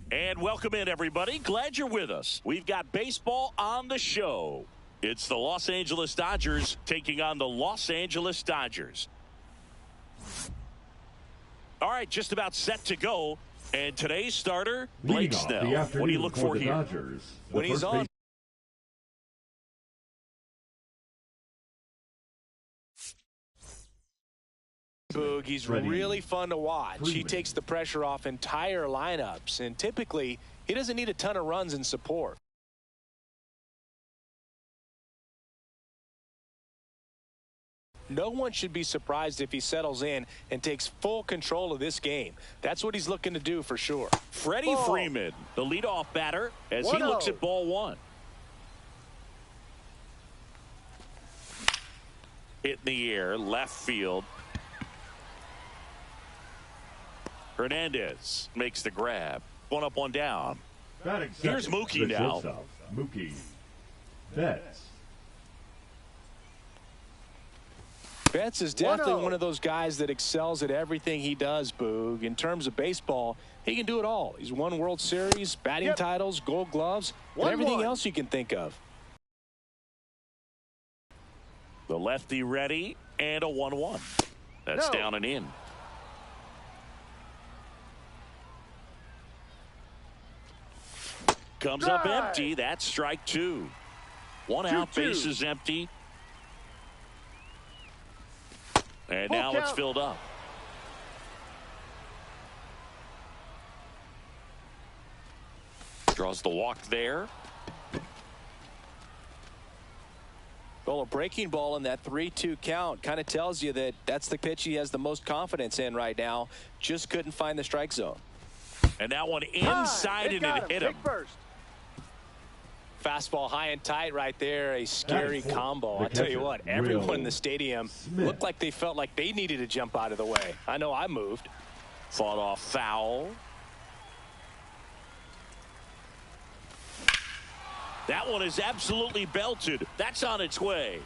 And welcome in, everybody. Glad you're with us. We've got baseball on the show. It's the Los Angeles Dodgers taking on the Los Angeles Dodgers. All right, just about set to go. And today's starter, Blake Snell. What do you look for here? Dodgers, when he's on. Boog, he's really fun to watch. He takes the pressure off entire lineups, and typically he doesn't need a ton of runs in support. No one should be surprised if he settles in and takes full control of this game. That's what he's looking to do for sure. Freddie Freeman, the leadoff batter, as he looks at ball one. Hit in the air, left field. Hernandez makes the grab. One up, one down. Here's Mookie now. Mookie Betts. Betts is definitely one of those guys that excels at everything he does, Boog. In terms of baseball, he can do it all. He's won World Series, batting titles, Gold Gloves, and everything else you can think of. The lefty ready, and a 1-1. That's down and in. Comes up empty. That's strike two. One out, base is empty. And now it's filled up. Draws the walk there. Well, a breaking ball in that 3-2 count kind of tells you that that's the pitch he has the most confidence in right now. Just couldn't find the strike zone. And that one inside and it hit him. Fastball high and tight right there. A scary combo. I'll tell you what, everyone in the stadium looked like they felt like they needed to jump out of the way. I know I moved. Fought off foul. That one is absolutely belted. That's on its way.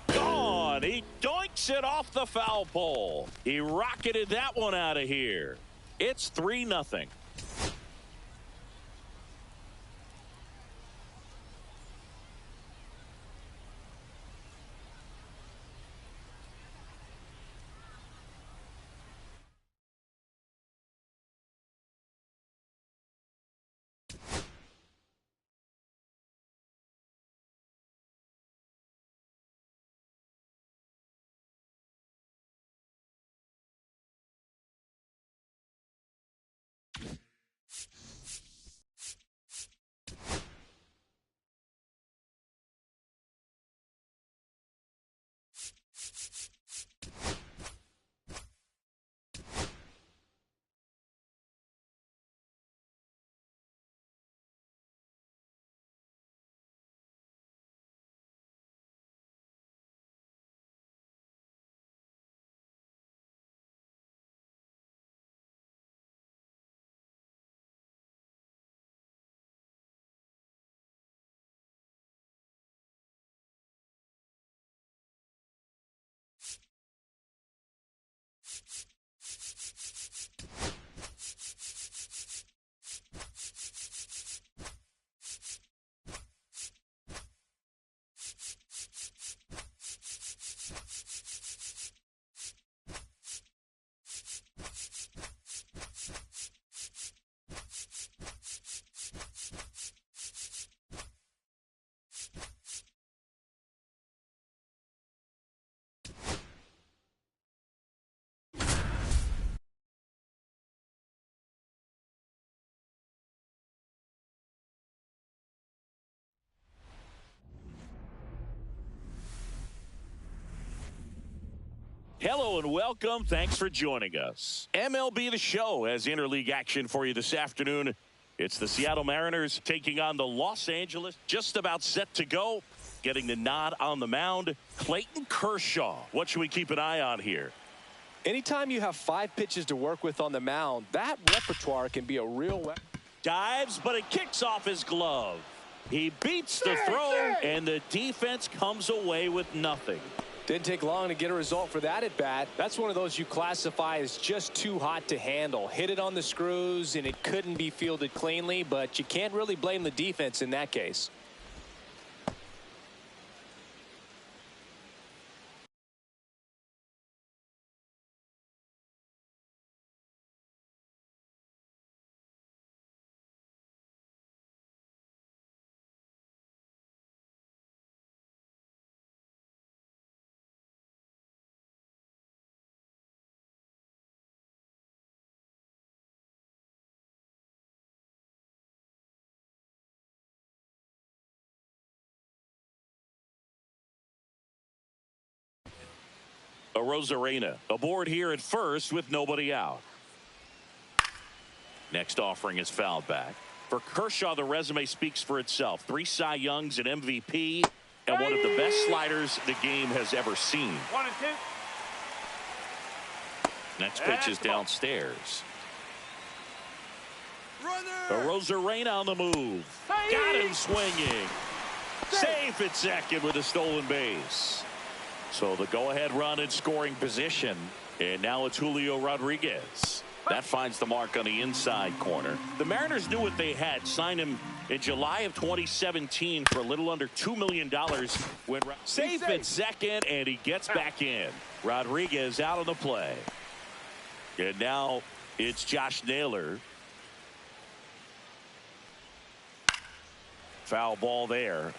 Gone. He doinks it off the foul pole. He rocketed that one out of here. It's 3-0. Hello and welcome. Thanks for joining us. MLB The Show has interleague action for you this afternoon. It's the Seattle Mariners taking on the Los Angeles. Just about set to go. Getting the nod on the mound, Clayton Kershaw. What should we keep an eye on here? Anytime you have 5 pitches to work with on the mound, that repertoire can be a real weapon. Dives, but it kicks off his glove. He beats the throw, and the defense comes away with nothing. Didn't take long to get a result for that at bat. That's one of those you classify as just too hot to handle. Hit it on the screws, and it couldn't be fielded cleanly, but you can't really blame the defense in that case. Arozarena aboard here at first with nobody out. Next offering is fouled back. For Kershaw, the resume speaks for itself. 3 Cy Youngs, an MVP, and one of the best sliders the game has ever seen. 1 and 2. Next pitch is downstairs. Arozarena on the move. Got him swinging. Safe at second with a stolen base. So the go-ahead run in scoring position. And now it's Julio Rodriguez. That finds the mark on the inside corner. The Mariners knew what they had. Signed him in July of 2017 for a little under $2 million. When safe at second, and he gets back in. Rodriguez out of the play. And now it's Josh Naylor. Foul ball there.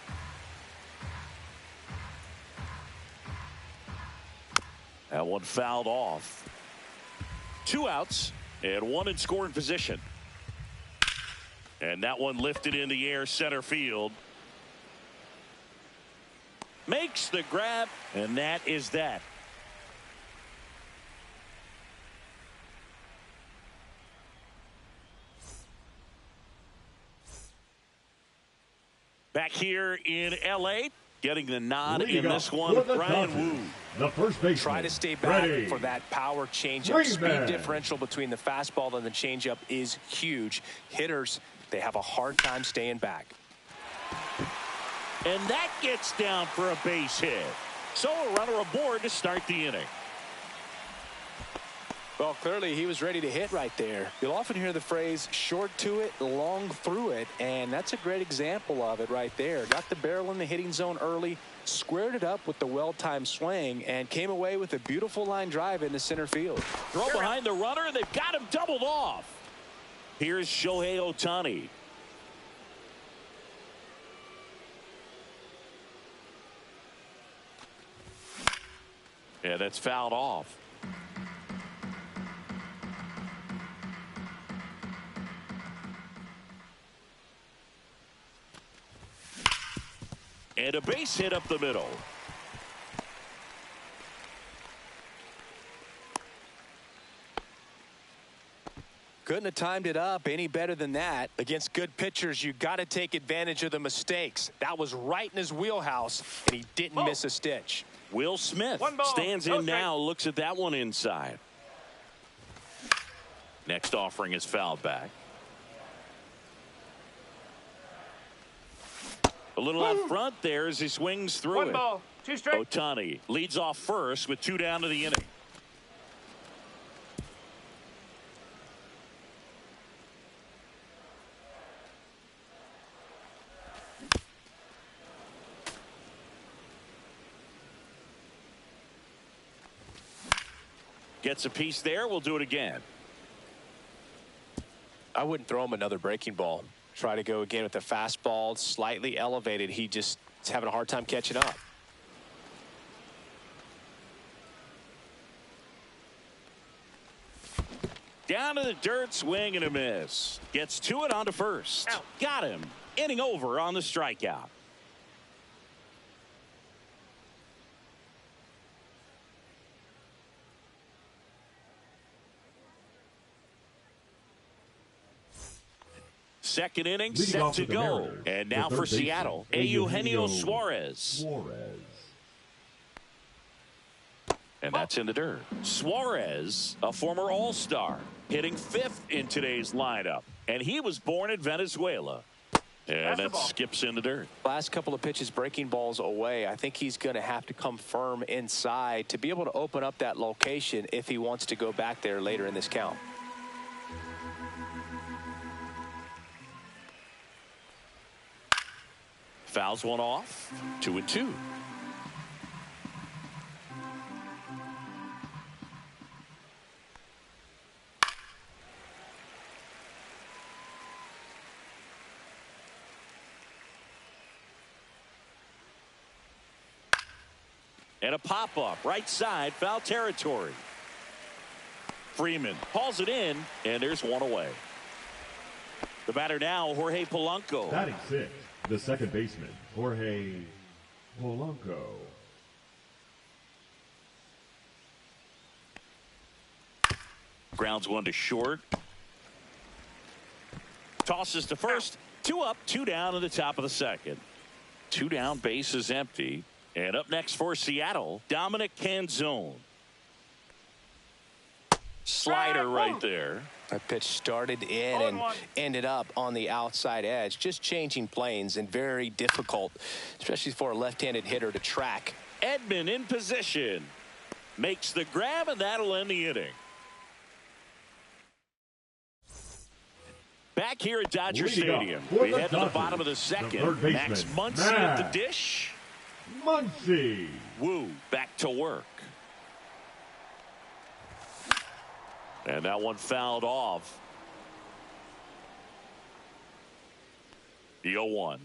That one fouled off. 2 outs and 1 in scoring position. And that one lifted in the air center field. Makes the grab, and that is that. Back here in L.A., getting the nod in this one, Ryan Wu. The first baseman. Try to stay back for that power changeup. Speed differential between the fastball and the changeup is huge. Hitters, they have a hard time staying back. And that gets down for a base hit. So a runner aboard to start the inning. Well, clearly he was ready to hit right there. You'll often hear the phrase short to it, long through it, and that's a great example of it right there. Got the barrel in the hitting zone early, squared it up with the well-timed swing, and came away with a beautiful line drive into center field. Throw behind the runner, and they've got him doubled off. Here's Shohei Ohtani. Yeah, that's fouled off. And a base hit up the middle. Couldn't have timed it up any better than that. Against good pitchers, you got to take advantage of the mistakes. That was right in his wheelhouse, and he didn't miss a stitch. Will Smith stands in now, looks at that one inside. Next offering is fouled back. A little out front there as he swings through it. 1 ball, 2 strikes. Ohtani leads off first with 2 down to the inning. Gets a piece there. We'll do it again. I wouldn't throw him another breaking ball. Try to go again with the fastball, slightly elevated. He just is having a hard time catching up. Down to the dirt, swing and a miss. Gets to it onto first. Out. Got him. Inning over on the strikeout. second inning Leading set off to with the go. Mariners, And the now third for baseman, Seattle, Eugenio Eugenio Suarez. And that's in the dirt. Suarez, a former All-Star, hitting 5th in today's lineup. And he was born in Venezuela. And that skips in the dirt. Last couple of pitches breaking balls away. I think he's going to have to come firm inside to be able to open up that location if he wants to go back there later in this count. Fouls one off. 2-2. And a pop-up right side, foul territory. Freeman hauls it in, and there's one away. The batter now, Jorge Polanco. Batting 6th, the second baseman, Jorge Polanco. Grounds one to short. Tosses to first. 2 up, 2 down in the top of the second. 2 down, base is empty. And up next for Seattle, Dominic Canzone. Slider right there. That pitch started in and ended up on the outside edge. Just changing planes and very difficult, especially for a left-handed hitter to track. Edman in position. Makes the grab, and that'll end the inning. Back here at Dodger Stadium, we head to the bottom of the second. Max Muncy at the dish. Muncy. Wu back to work. And that one fouled off. The 0-1.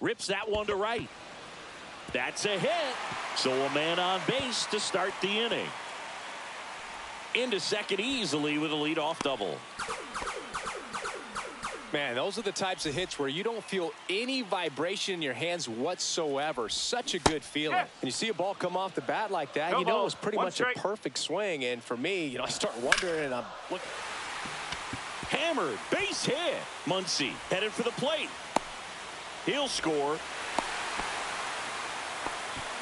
Rips that one to right. That's a hit. So a man on base to start the inning. Into second easily with a leadoff double. Man, those are the types of hits where you don't feel any vibration in your hands whatsoever. Such a good feeling. When you see a ball come off the bat like that, you know it was pretty much a perfect swing. And for me, I start wondering, and I'm looking. Hammered, base hit. Muncy headed for the plate. He'll score.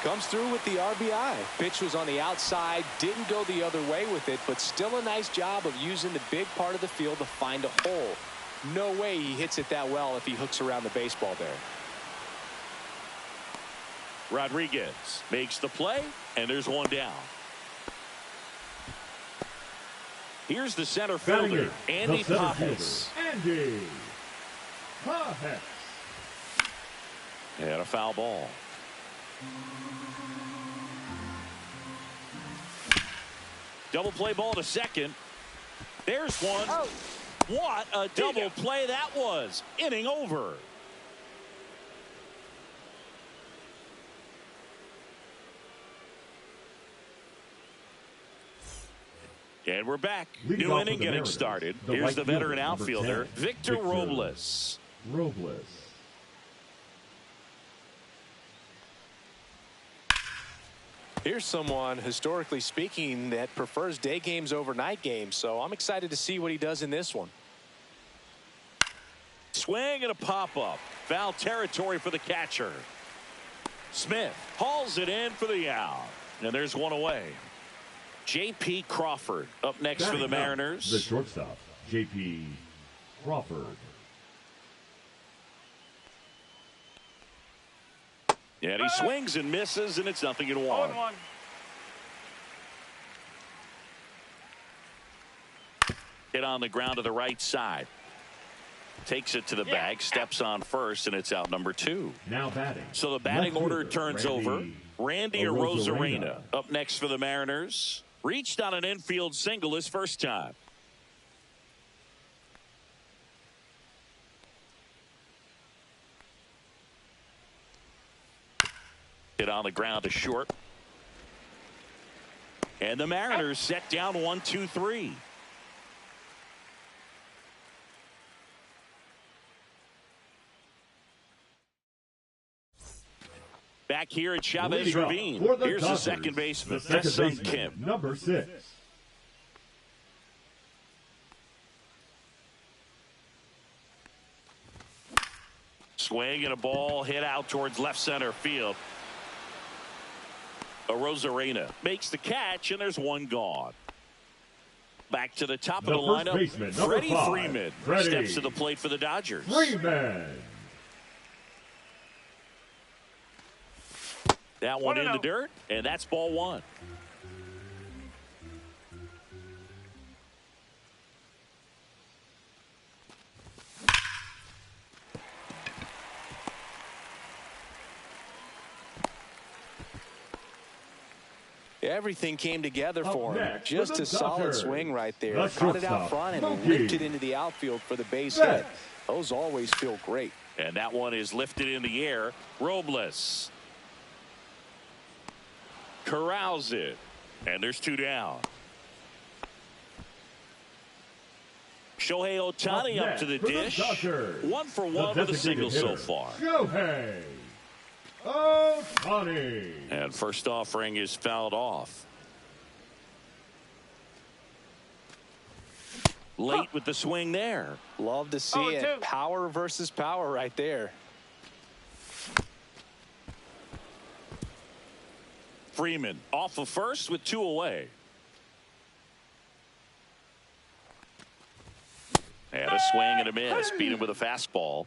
Comes through with the RBI. Pitch was on the outside, didn't go the other way with it, but still a nice job of using the big part of the field to find a hole. No way he hits it that well if he hooks around the baseball there. Rodriguez makes the play, and there's one down. Here's the center fielder, Andy Pages. Andy Pages. And a foul ball. Double play ball to second. There's one. Oh. What a double play that was. Inning over. And we're back. New inning getting started. Here's the veteran outfielder, Victor Robles. Here's someone, historically speaking, that prefers day games over night games, so I'm excited to see what he does in this one. Swing and a pop-up. Foul territory for the catcher. Smith hauls it in for the out. And there's one away. J.P. Crawford up next for the Mariners. The shortstop, J.P. Crawford. And he swings and misses, and it's 0-1. Hit on the ground to the right side. Takes it to the bag, steps on first, and it's out number 2. Now batting. So the batting order turns over. Randy Arozarena up next for the Mariners. Reached on an infield single his first time. Hit on the ground to short. And the Mariners set down 1-2-3. Back here at Chavez Ravine. Here's the second baseman, Sung Kim. Number 6. swing and a ball hit out towards left center field. Arozarena makes the catch, and there's one gone. Back to the top of the lineup. Baseman, Freddie 5, Freeman steps to the plate for the Dodgers. Freeman. That one in the dirt, and that's ball one. Everything came together for him. Next, Just a solid Dodgers. swing right there. The Caught it out shortstop, front and Mookie lifted into the outfield for the base Betts. hit. Those always feel great. And that one is lifted in the air. Robles corrals it, and there's two down. Shohei Ohtani up to the dish. 1 for 1 with a single so far. Shohei Ohtani. And first offering is fouled off. Late with the swing there. Love to see it. Power versus power right there. Freeman off of first with 2 away. And a swing and a miss. Beat him with a fastball.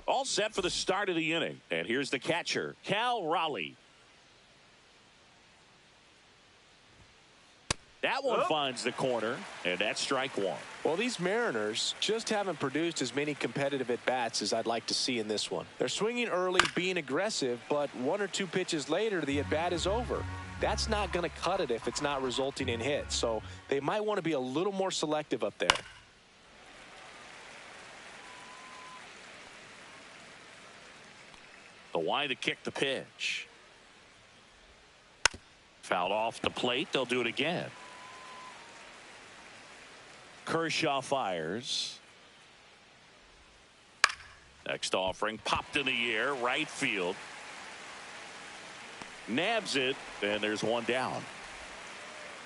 All set for the start of the inning. And here's the catcher, Cal Raleigh. That one finds the corner, and that's strike one. Well, these Mariners just haven't produced as many competitive at-bats as I'd like to see in this one. They're swinging early, being aggressive, but 1 or 2 pitches later, the at-bat is over. That's not going to cut it if it's not resulting in hits. So they might want to be a little more selective up there. The wide to kick the pitch. Fouled off the plate. They'll do it again. Kershaw fires. Next offering popped in the air, right field. Nabs it, and there's one down.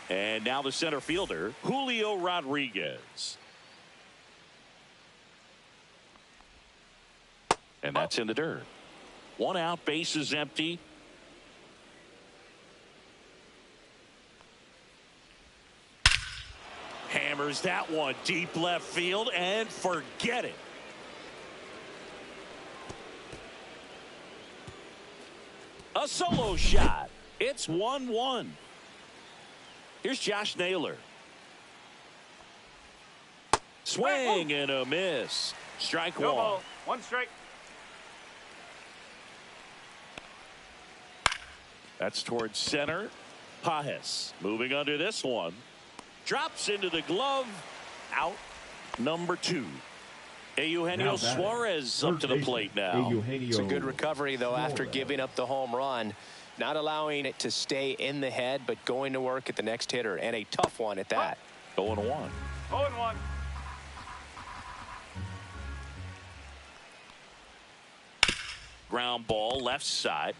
And now the center fielder, Julio Rodriguez. And that's in the dirt. 1 out, base is empty. Hammers that one deep left field and forget it. A solo shot. It's 1-1. Here's Josh Naylor. Swing and a miss. Strike No one. ball. 1 strike. That's towards center. Pajes moving under this one. Drops into the glove. Out number 2. Eugenio Suarez up to the plate now. It's a good recovery, though, after giving up the home run. Not allowing it to stay in the head, but going to work at the next hitter, and a tough one at that. 0-1. 0-1. Ground ball left side.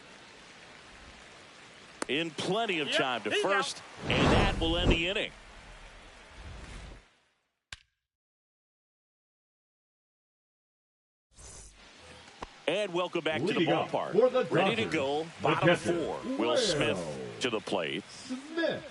In plenty of time to first, and that will end the inning. And welcome back to the ballpark. Ready to go, bottom 4. Will Smith to the plate. Smith.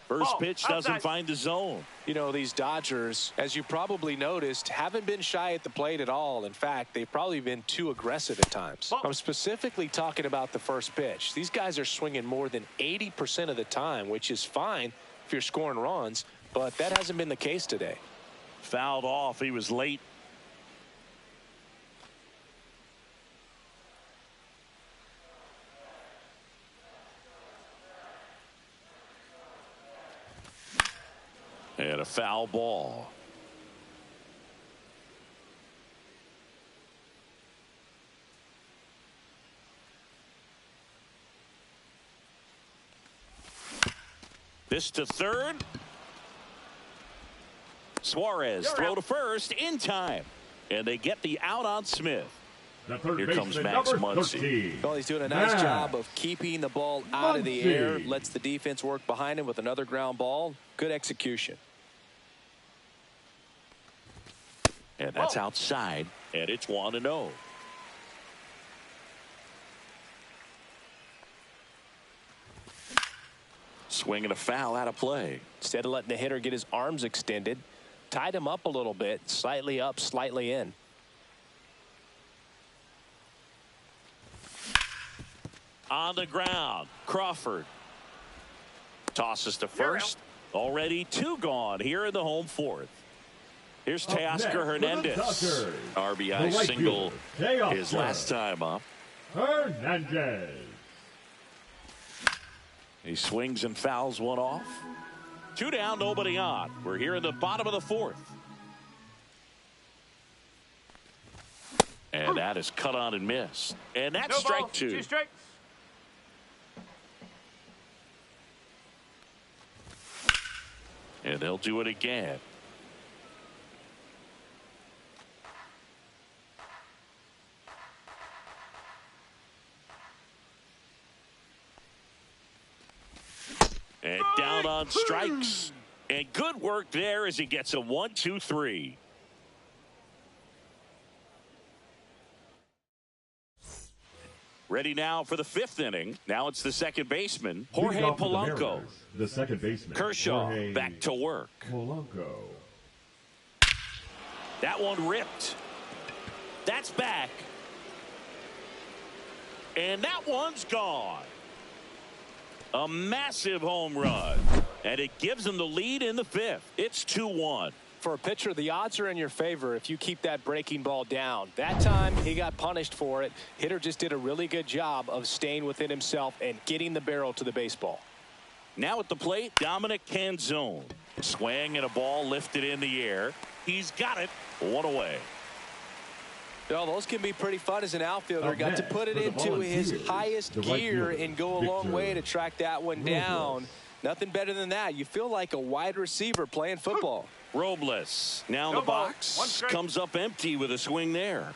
First pitch doesn't find the zone. You know, these Dodgers, as you probably noticed, haven't been shy at the plate at all. In fact, they've probably been too aggressive at times. I'm specifically talking about the first pitch. These guys are swinging more than 80% of the time, which is fine if you're scoring runs, but that hasn't been the case today. Fouled off. He was late. And a foul ball. This to third. Suarez throw to first in time. And they get the out on Smith. The third Here comes baseman, Max number Muncy. 13. Well, he's doing a nice Max job of keeping the ball out of the air. Muncy. Lets the defense work behind him with another ground ball. Good execution. And that's outside. And it's 1-0. Swinging a foul out of play. Instead of letting the hitter get his arms extended, tied him up a little bit, slightly up, slightly in. On the ground, Crawford tosses to first. Already 2 gone here in the home 4th. Here's Up next Teoscar for the Hernandez. Dodgers, RBI the right single fielder, his Teoscar last time up. Hernandez. He swings and fouls one off. 2 down, nobody on. We're here in the bottom of the 4th. And that is cut on and missed. And that's No ball, strike 2. 2 strikes. And they'll do it again. And down on strikes. And good work there as he gets a 1-2-3. Ready now for the 5th inning. Now it's the second baseman, Jorge Leading off for the Polanco. Mariners, the second baseman, Kershaw Jorge back to work. Polanco. That one ripped. That's back. And that one's gone. A massive home run. And it gives them the lead in the 5th. It's 2-1. For a pitcher, the odds are in your favor if you keep that breaking ball down. That time, he got punished for it. Hitter just did a really good job of staying within himself and getting the barrel to the baseball. Now at the plate, Dominic Canzone. Swing and a ball lifted in the air. He's got it. 1 away. Well, those can be pretty fun as an outfielder. Up Got to next put it for the into his Volunteers, highest the right gear fielder, and go a long Victor way to track that one Robles. down. Nothing better than that. You feel like a wide receiver playing football. Robles now in No the ball. box. 1 strike. Comes up empty with a swing there.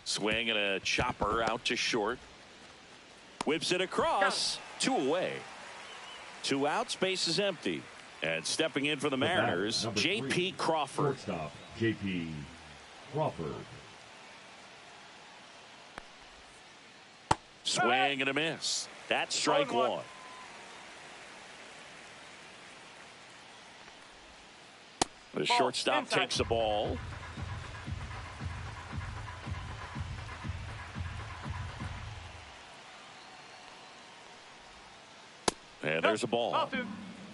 Swing and a chopper out to short. Whips it across. 2 away. 2 outs. Base is empty. And stepping in for the Mariners, Number J.P. 3, Crawford. Shortstop, J.P. Crawford. Swing and a miss. That's strike 1. 1. The Ball shortstop inside. takes the ball. And there's a ball. Ball 2.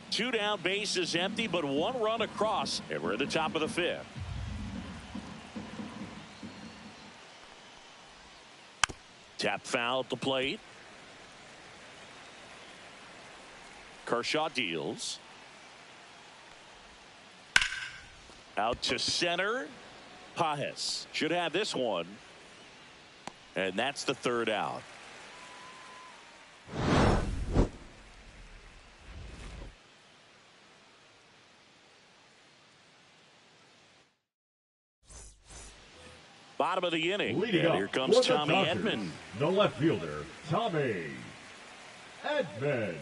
2 down, base is empty, but 1 run across, and we're at the top of the 5th. Tap foul at the plate. Kershaw deals. Out to center. Pajes should have this one. And that's the 3rd out. Bottom of the inning. Leading And up here comes for the Tommy Dodgers, Edman. the left fielder, Tommy Edman.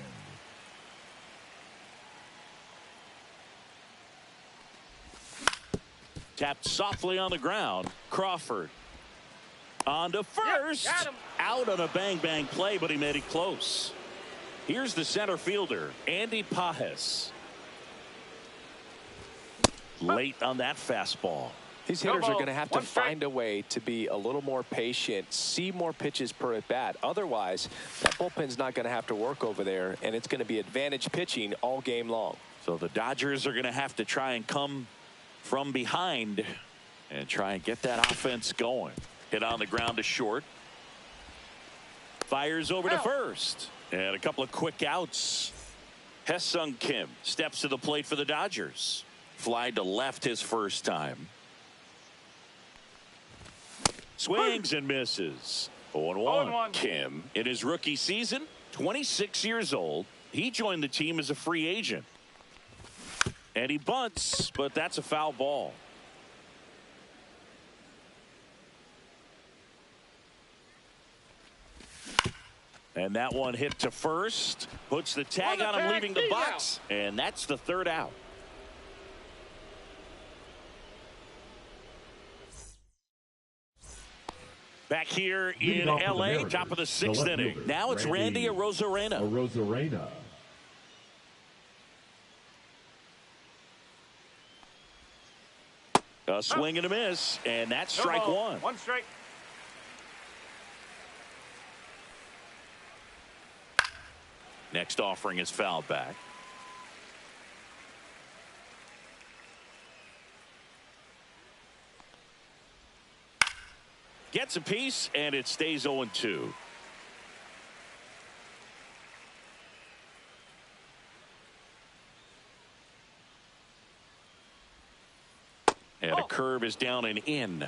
Tapped softly on the ground. Crawford on to first. Got him. Out on a bang-bang play, but he made it close. Here's the center fielder, Andy Pajes. Late on that fastball. These No hitters are ball. going to have to 1 strike. find a way to be a little more patient, see more pitches per at bat. Otherwise, that bullpen's not going to have to work over there, and it's going to be advantage pitching all game long. So the Dodgers are going to have to try and come from behind and try and get that offense going. Hit on the ground to short. Fires over to first. And a couple of quick outs. Hesung Kim steps to the plate for the Dodgers. Fly to left his first time. Swings and misses. 0-1. 0-1. Kim, in his rookie season, 26 years old. He joined the team as a free agent. And he bunts, but that's a foul ball. And that one hit to first. Puts the tag on him, leaving the box. And that's the third out. Back here in L.A., top of the sixth inning. Now it's Randy Arozarena. A swing and a miss, and that's strike one. One strike. Next offering is fouled back. Gets a piece, and it stays 0-2. And a curve is down and in.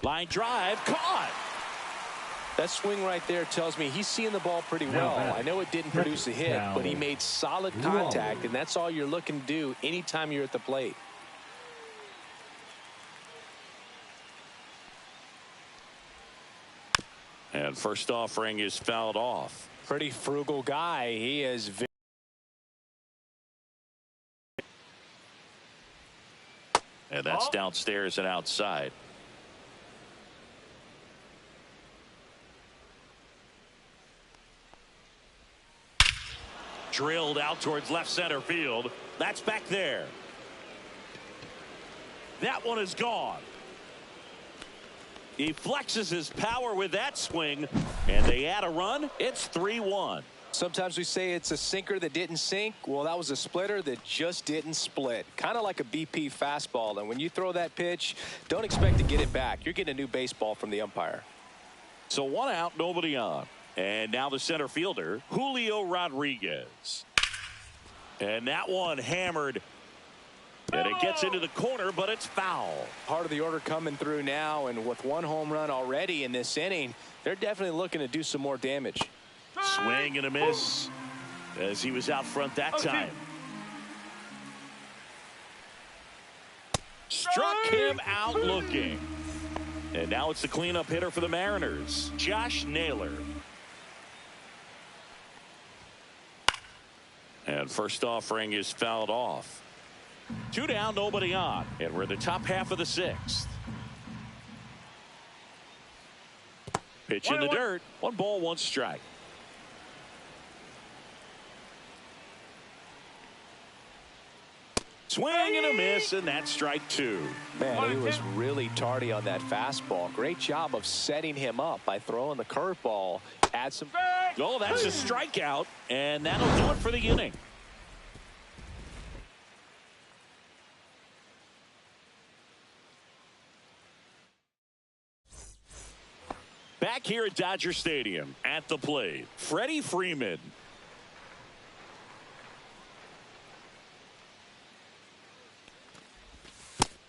Line drive, caught. That swing right there tells me he's seeing the ball pretty well. I know it didn't produce a hit, but he made solid contact, and that's all you're looking to do anytime you're at the plate. And first offering is fouled off. Pretty frugal guy. He is and that's downstairs and outside. Drilled out towards left center field. That's back there. That one is gone. He flexes his power with that swing, and they add a run. It's 3-1. Sometimes we say it's a sinker that didn't sink. Well, that was a splitter that just didn't split. Kind of like a BP fastball. And when you throw that pitch, don't expect to get it back. You're getting a new baseball from the umpire. So one out, nobody on. And now the center fielder, Julio Rodriguez. And that one hammered. And it gets into the corner, but it's foul. Part of the order coming through now, and with one home run already in this inning, they're definitely looking to do some more damage. Swing and a miss as he was out front that time. Struck him out looking. And now it's the cleanup hitter for the Mariners, Josh Naylor. And first offering is fouled off. 2 down, nobody on. And we're in the top half of the sixth. Pitch in the dirt. 1 ball, 1 strike. Swing and a miss, and that's strike 2. Man, he was really tardy on that fastball. Great job of setting him up by throwing the curveball. Add some. Oh, that's a strikeout, and that'll do it for the inning. Back here at Dodger Stadium, at the plate, Freddie Freeman.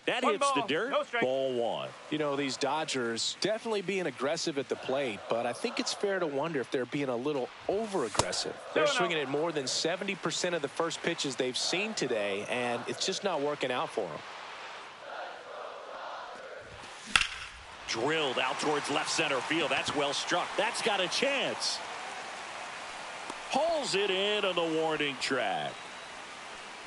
That hits the dirt. Ball 1. You know, these Dodgers definitely being aggressive at the plate, but I think it's fair to wonder if they're being a little over-aggressive. They're swinging at more than 70% of the first pitches they've seen today, and it's just not working out for them. Drilled out towards left center field. That's well struck. That's got a chance. Pulls it in on the warning track.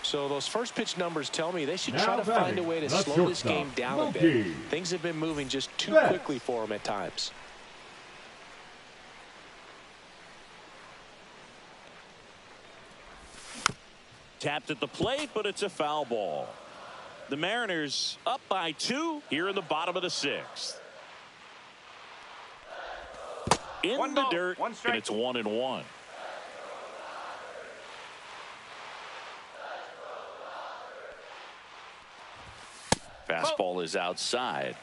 So those first pitch numbers tell me they should try to find a way to slow this game down a bit. Things have been moving just too quickly for them at times. Tapped at the plate, but it's a foul ball. The Mariners up by 2 here in the bottom of the 6th. In the dirt, and it's 1-1. Fastball is outside.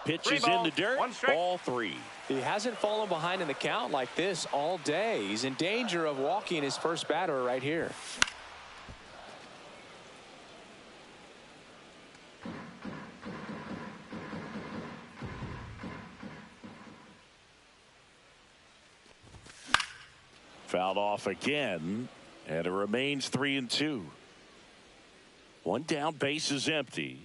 Pitch is in the dirt. Ball 3. He hasn't fallen behind in the count like this all day. He's in danger of walking his first batter right here. Fouled off again, and it remains 3-2. One down, base is empty.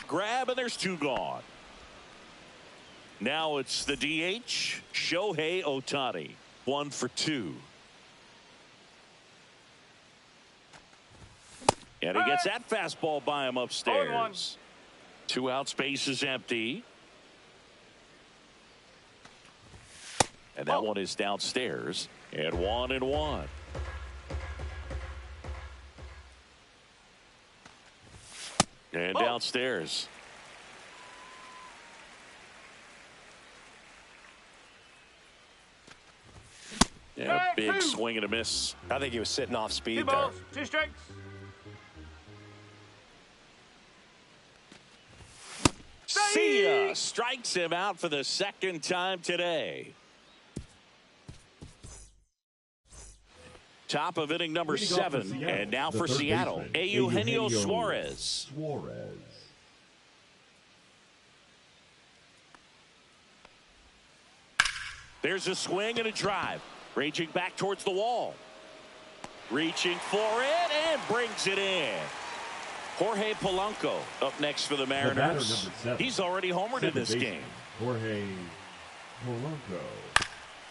Grab, and there's two gone. Now it's the DH, Shohei Ohtani. 1 for 2. And he gets that fastball by him upstairs. 2 outs, base is empty. And that one is downstairs. And 1-1. And downstairs. Yeah, big swing and a miss. I think he was sitting off speed 2 there. balls, 2 strikes. See ya. Strikes him out for the second time today. Top of inning number 7. And now for Seattle, Eugenio Suarez. There's a swing and a drive. Raging back towards the wall. Reaching for it and brings it in. Jorge Polanco up next for the Mariners. He's already homered in this game. Jorge Polanco.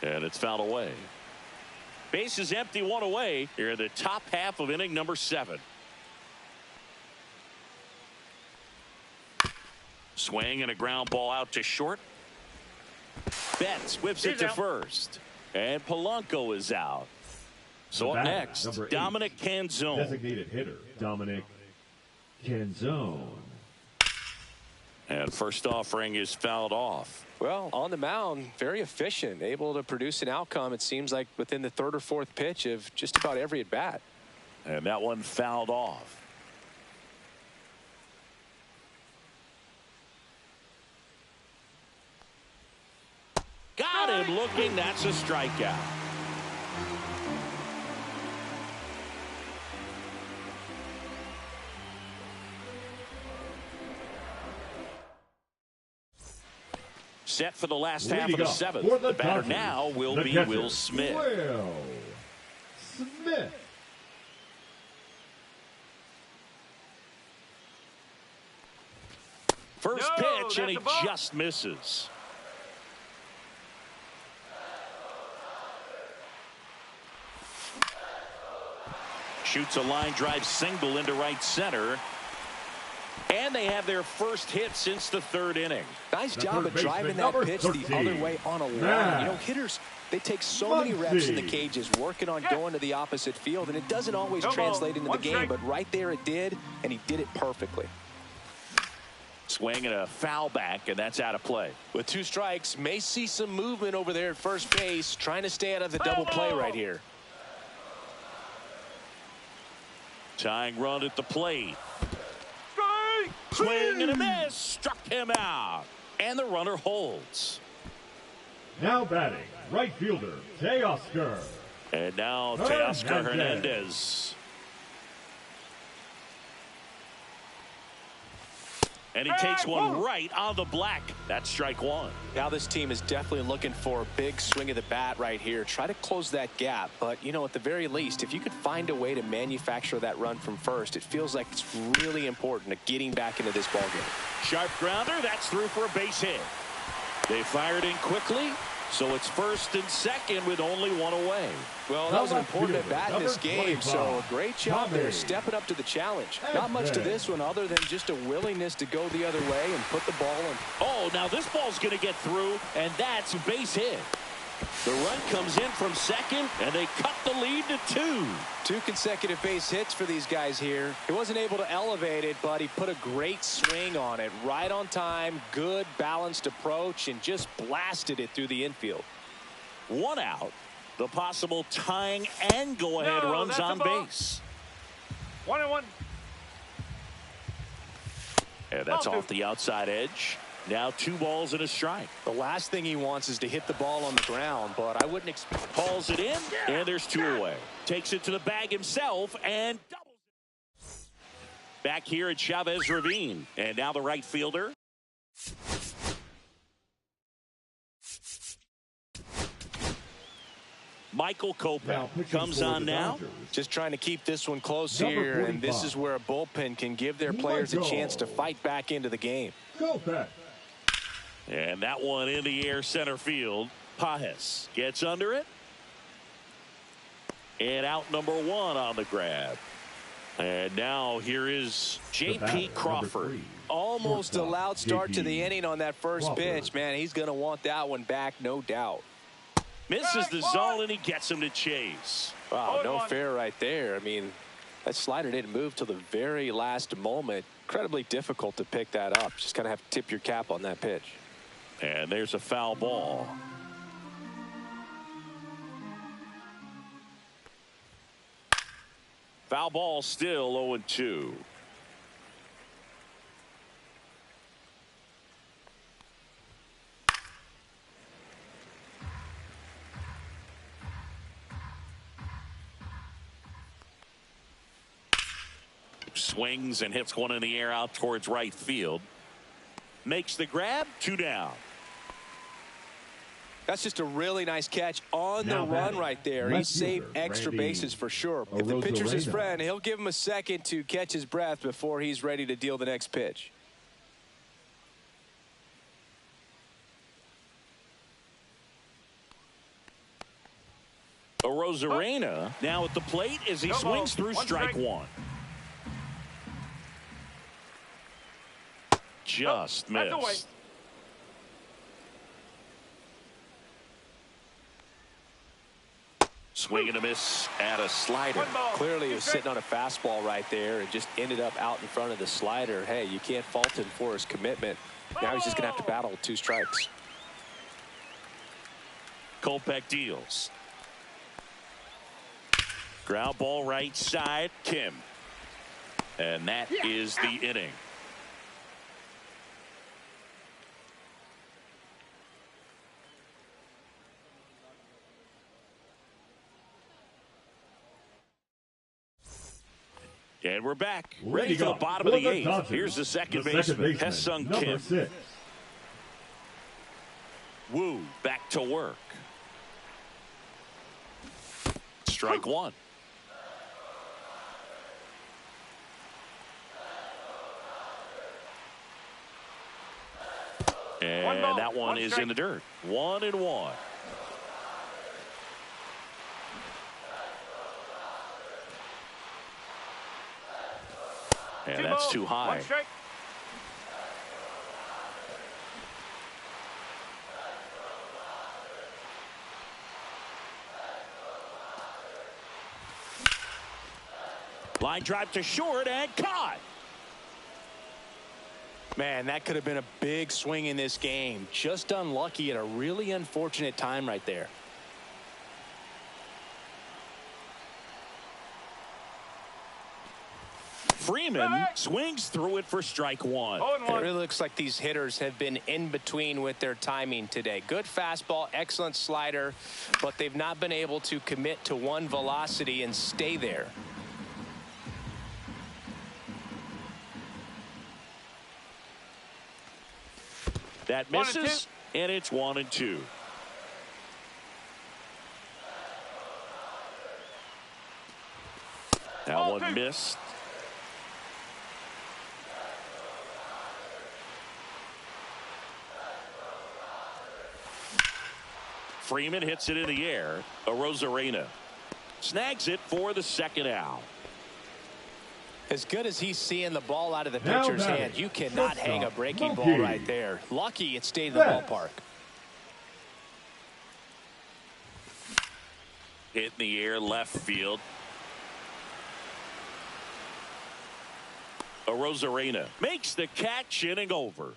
And it's fouled away. Base is empty, 1 away. Here in the top half of inning number 7. Swing and a ground ball out to short. Betts whips it to first. And Polanco is out. So up next, Dominic Canzone. Designated hitter, Dominic Canzone. And first offering is fouled off. Well, on the mound, very efficient, able to produce an outcome, it seems like, within the 3rd or 4th pitch of just about every at-bat. And that one fouled off. Got him looking. That's a strikeout. Set for the last half of the 7th. The batter now will be Will Smith. Will Smith. First pitch, and he just misses. Shoots a line drive single into right center. And they have their first hit since the 3rd inning. Nice job of driving that pitch the other way on a line. You know, hitters, they take so many reps in the cages working on going to the opposite field, and it doesn't always translate into the game, but right there it did, and he did it perfectly. Swing and a foul back, and that's out of play. With 2 strikes, may see some movement over there at first base, trying to stay out of the double play right here. Tying run at the plate. Swing and a miss. Struck him out. And the runner holds. Now batting, right fielder, Teoscar. And now Teoscar Hernandez. And he takes one right on the black. That's strike 1. Now this team is definitely looking for a big swing of the bat right here. Try to close that gap. But, you know, at the very least, if you could find a way to manufacture that run from first, it feels like it's really important to getting back into this ballgame. Sharp grounder. That's through for a base hit. They fired in quickly. So it's first and second with only 1 away. Well, that was an important at bat in this game, so a great job there stepping up to the challenge. Not much to this one other than just a willingness to go the other way and put the ball in. Oh, now this ball's going to get through, and that's a base hit. The run comes in from second, and they cut the lead to 2. 2 consecutive base hits for these guys here. He wasn't able to elevate it, but he put a great swing on it. Right on time, good balanced approach, and just blasted it through the infield. 1 out. The possible tying and go-ahead runs on base. 1-1. And that's off the outside edge. Now 2 balls and a strike. The last thing he wants is to hit the ball on the ground, but I wouldn't expect. Hauls it in, and there's 2 away. Takes it to the bag himself and doubles it. Back here at Chavez Ravine. And now the right fielder. Michael Kopech comes on now. Just trying to keep this one close Number here, and this 45. is where a bullpen can give their players a chance to fight back into the game. Kopech. And that one in the air center field. Pages gets under it. And out number 1 on the grab. And now here is J.P. Crawford. Almost a loud start to the JP inning on that first Crawford. pitch. Man, he's going to want that one back, no doubt. Misses the zone, and he gets him to chase. Wow, no 0-1. fair right there. I mean, that slider didn't move till the very last moment. Incredibly difficult to pick that up. Just kind of have to tip your cap on that pitch. And there's a foul ball. Foul ball still 0-2. Swings and hits one in the air out towards right field. Makes the grab, 2 down. That's just a really nice catch on the Now run batting, right there. He left saved fielder, extra Randy bases for sure. If the pitcher's his Arozarena. friend, he'll give him a second to catch his breath before he's ready to deal the next pitch. Arozarena now at the plate as he No swings ball. through One strike strike. 1. Just That's away. missed. Swing and a miss at a slider. 1 ball. Clearly, he 2 was strikes. sitting on a fastball right there and just ended up out in front of the slider. Hey, you can't fault him for his commitment. Now he's just going to have to battle with 2 strikes. Kopech deals. Ground ball right side, Kim. And that is the inning. And we're back. Ready for the bottom of the 8th. Here's the second baseman, Hesung number Kim. 6. Wu back to work. Strike 1. And ball, that one 1 is strike. in the dirt. 1-1. And 2 that's balls, too high. 1 strike. Line drive to short and caught. Man, that could have been a big swing in this game. Just unlucky at a really unfortunate time right there. Freeman swings through it for strike 1. 0-1. It really looks like these hitters have been in between with their timing today. Good fastball, excellent slider, but they've not been able to commit to one velocity and stay there. That 1 and misses, and it's 1-2. That Ball one 2. missed. Freeman hits it in the air. Arozarena snags it for the second out. As good as he's seeing the ball out of the Now pitcher's batting, hand, you cannot hang a shortstop, breaking ball Lucky. right there. Lucky it stayed in the Yes. ballpark. Hit in the air left field. Arozarena makes the catch, inning over.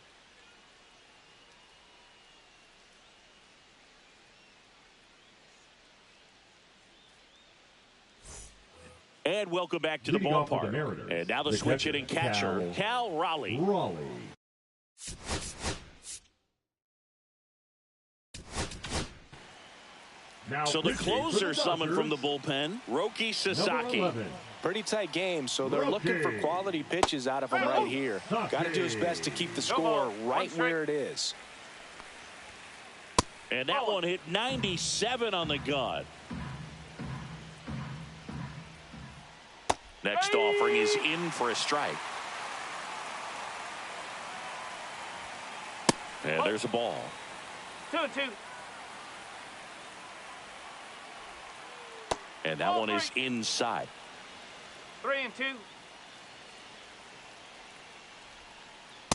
And welcome back to the Leading off with the ballpark. Mariners, And now the the switch hitting catcher, Cal Raleigh. Raleigh. Now So the pitching for closer summoned from the Dodgers, bullpen, Roki number Sasaki. 11. Pretty tight game, so they're looking for Rocky. quality pitches out of him right here. Rocky. Got to do his best to keep the No score ball, 1 right strike. where it is. And that one hit 97 on the gun. Next offering is in for a strike. And there's a ball. 2-2. And that one is inside. 3-2.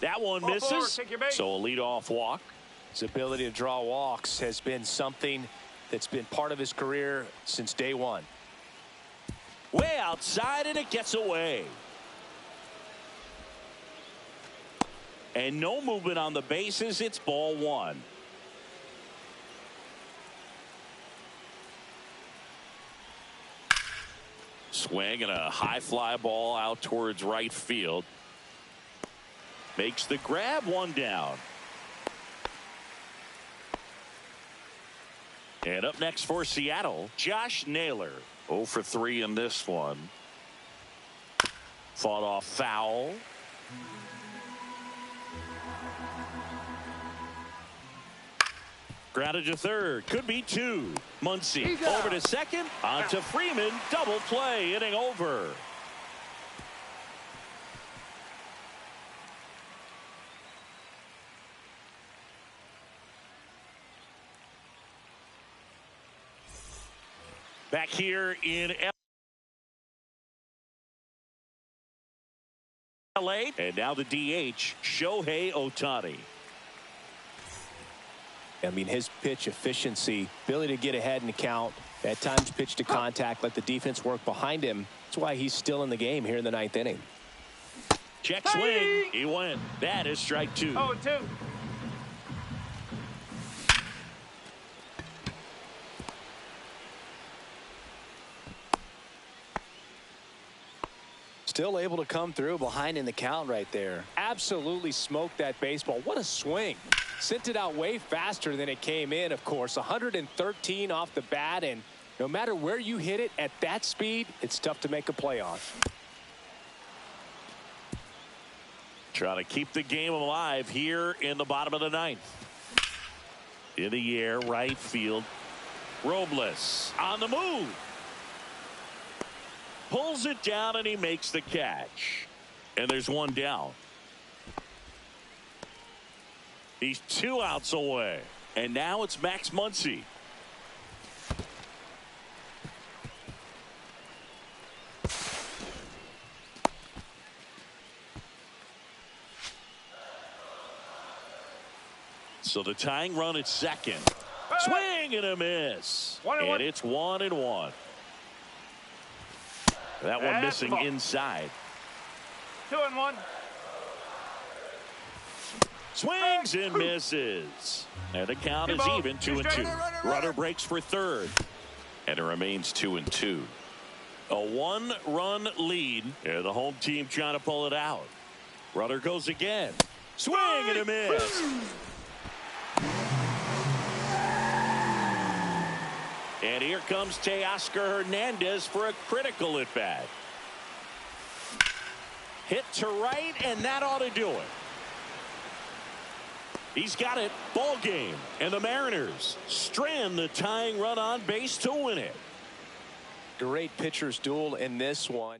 That one Ball forward, misses. take your base. So a leadoff walk. His ability to draw walks has been something that's been part of his career since day one. Way outside, and it gets away. And no movement on the bases. It's ball one. Swing and a high fly ball out towards right field. Makes the grab, one down. And up next for Seattle, Josh Naylor. 0 for 3 in this one. Fought off foul. Grounded to third. Could be 2. Muncy over to second. On to Freeman. Double play. Inning over. Back here in LA. And now the DH, Shohei Ohtani. I mean, his pitch efficiency, ability to get ahead in the count, at times pitch to contact, let the defense work behind him. That's why he's still in the game here in the 9th inning. Check swing. He went. That is strike 2. 0-2. Still able to come through behind in the count right there. Absolutely smoked that baseball. What a swing. Sent it out way faster than it came in, of course. 113 off the bat, and no matter where you hit it at that speed, it's tough to make a play on. Trying to keep the game alive here in the bottom of the 9th. In the air, right field. Robles on the move. Pulls it down, and he makes the catch. And there's one down. He's 2 outs away. And now it's Max Muncy. So the tying run at second. Swing and a miss. 1-1. And it's 1-1. That one missing inside. 2-1. Swings and misses. And the count is even, 2-2. Runner breaks for third. And it remains 2-2. A 1-run lead. And the home team trying to pull it out. Runner goes again. Swing and a miss. And here comes Teoscar Hernandez for a critical at bat. Hit to right, and that ought to do it. He's got it. Ball game. And the Mariners strand the tying run on base to win it. Great pitcher's duel in this one.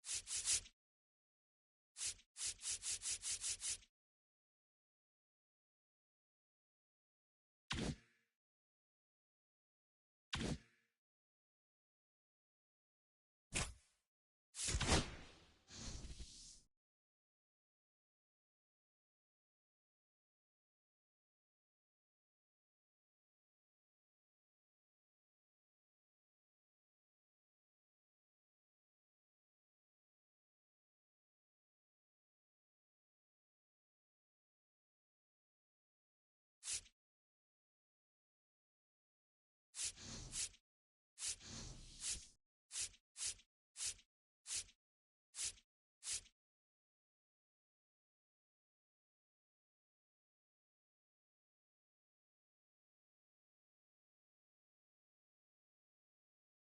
you